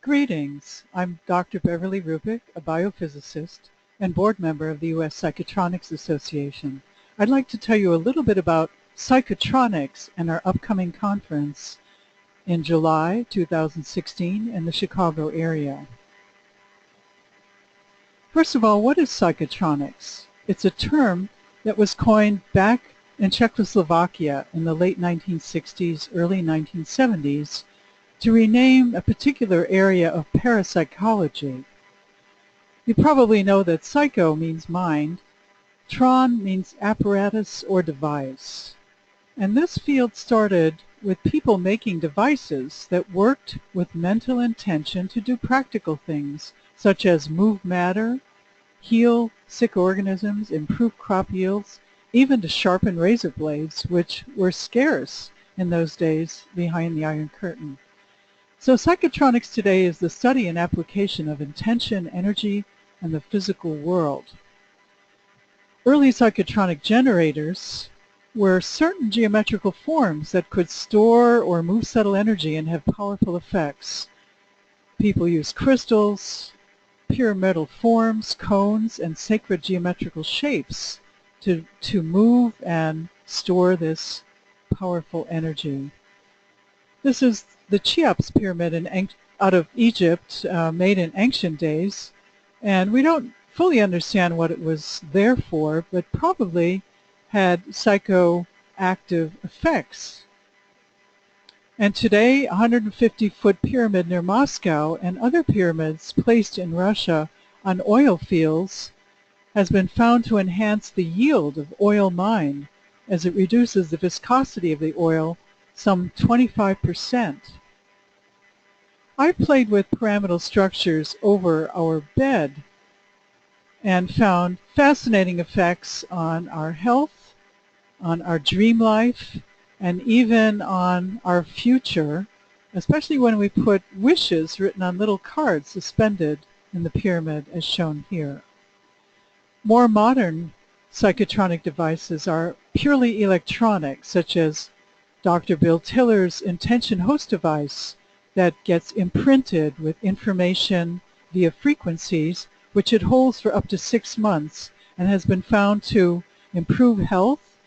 Greetings. I'm Dr. Beverly Rubik, a biophysicist and board member of the US Psychotronics Association. I'd like to tell you a little bit about Psychotronics and our upcoming conference in July 2016 in the Chicago area. First of all, what is psychotronics? It's a term that was coined back in Czechoslovakia in the late 1960s, early 1970s to rename a particular area of parapsychology. You probably know that psycho means mind, tron means apparatus or device. And this field started with people making devices that worked with mental intention to do practical things, such as move matter, heal sick organisms, improve crop yields, even to sharpen razor blades, which were scarce in those days behind the Iron Curtain. So psychotronics today is the study and application of intention, energy, and the physical world. Early psychotronic generators were certain geometrical forms that could store or move subtle energy and have powerful effects. People used crystals, pyramidal forms, cones, and sacred geometrical shapes to move and store this powerful energy. This is the Cheops pyramid out of Egypt, made in ancient days, and we don't fully understand what it was there for, but probably had psychoactive effects. And today, a 150-foot pyramid near Moscow and other pyramids placed in Russia on oil fields has been found to enhance the yield of oil mined as it reduces the viscosity of the oil some 25%. I've played with pyramidal structures over our bed and found fascinating effects on our health, on our dream life, and even on our future, especially when we put wishes written on little cards suspended in the pyramid as shown here. More modern psychotronic devices are purely electronic, such as Dr. Bill Tiller's intention host device that gets imprinted with information via frequencies, which it holds for up to 6 months and has been found to improve health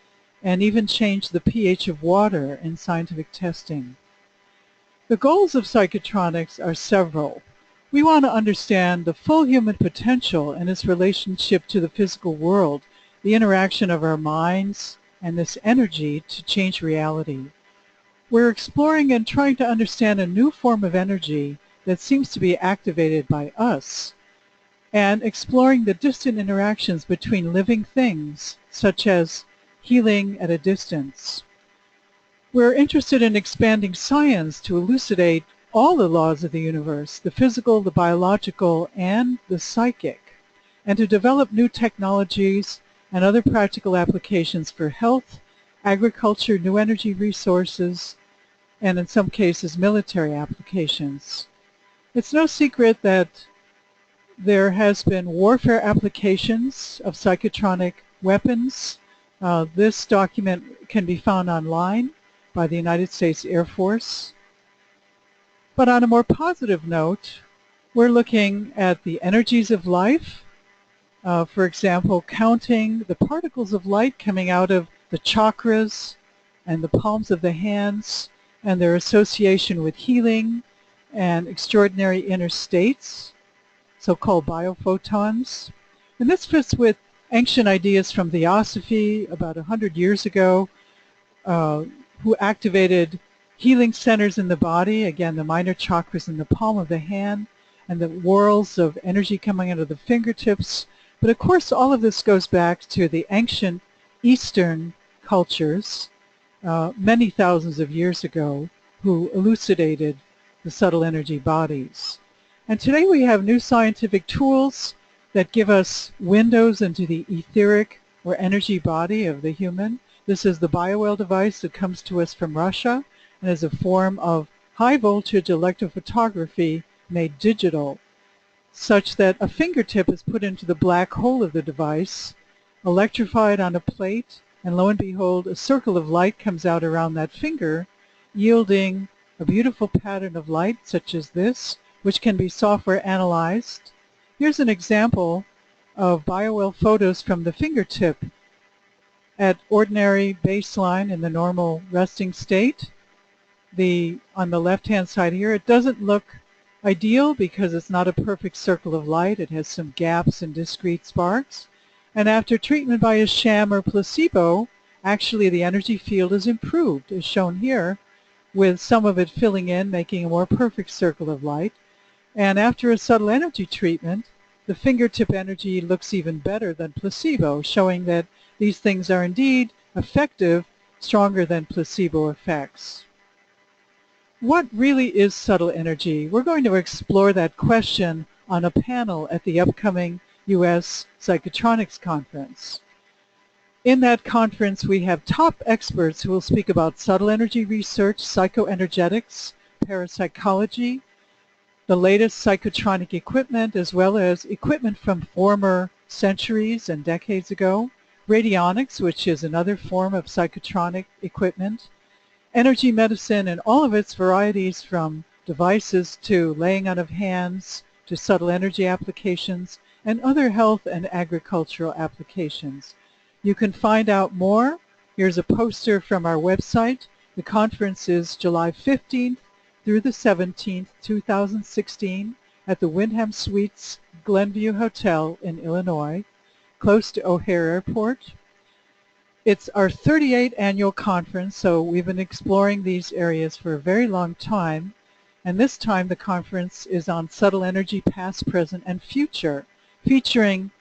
and even change the pH of water in scientific testing. The goals of psychotronics are several. We want to understand the full human potential and its relationship to the physical world, the interaction of our minds and this energy to change reality. We're exploring and trying to understand a new form of energy that seems to be activated by us, and exploring the distant interactions between living things, such as healing at a distance. We're interested in expanding science to elucidate all the laws of the universe, the physical, the biological, and the psychic, and to develop new technologies and other practical applications for health, agriculture, new energy resources, and in some cases military applications. It's no secret that there has been warfare applications of psychotronic weapons. This document can be found online by the United States Air Force. But on a more positive note, we're looking at the energies of life. For example, counting the particles of light coming out of the chakras and the palms of the hands and their association with healing and extraordinary inner states, so-called biophotons. And this fits with ancient ideas from Theosophy about 100 years ago, who activated healing centers in the body, again, the minor chakras in the palm of the hand, and the whorls of energy coming out of the fingertips. But of course, all of this goes back to the ancient Eastern cultures, many thousands of years ago, who elucidated the subtle energy bodies. And today we have new scientific tools that give us windows into the etheric or energy body of the human. This is the BioWell device that comes to us from Russia and is a form of high voltage electrophotography made digital, such that a fingertip is put into the black hole of the device, electrified on a plate, and lo and behold, a circle of light comes out around that finger, yielding a beautiful pattern of light such as this, which can be software analyzed. Here's an example of biowell photos from the fingertip at ordinary baseline in the normal resting state. On the left-hand side here, it doesn't look ideal because it's not a perfect circle of light. It has some gaps and discrete sparks. And after treatment by a sham or placebo, actually the energy field is improved, as shown here, with some of it filling in, making a more perfect circle of light. And after a subtle energy treatment, the fingertip energy looks even better than placebo, showing that these things are indeed effective, stronger than placebo effects. What really is subtle energy? We're going to explore that question on a panel at the upcoming US Psychotronics conference. In that conference, we have top experts who will speak about subtle energy research, psychoenergetics, parapsychology, the latest psychotronic equipment, as well as equipment from former centuries and decades ago, radionics, which is another form of psychotronic equipment, energy medicine in all of its varieties, from devices to laying on of hands to subtle energy applications and other health and agricultural applications. You can find out more. Here's a poster from our website. The conference is July 15th through the 17th, 2016 at the Wyndham Suites Glenview Hotel in Illinois, close to O'Hare Airport. It's our 38th annual conference, so we've been exploring these areas for a very long time. And this time the conference is on subtle energy, past, present, and future, featuring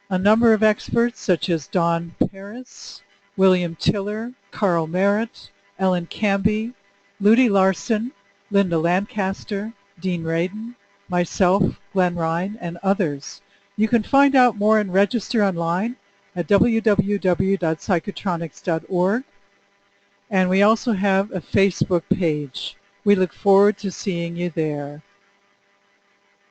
a number of experts such as Don Paris, William Tiller, Carl Merritt, Ellen Camby, Ludi Larson, Linda Lancaster, Dean Radin, myself, Glenn Ryan, and others. You can find out more and register online at www.psychotronics.org. And we also have a Facebook page. We look forward to seeing you there.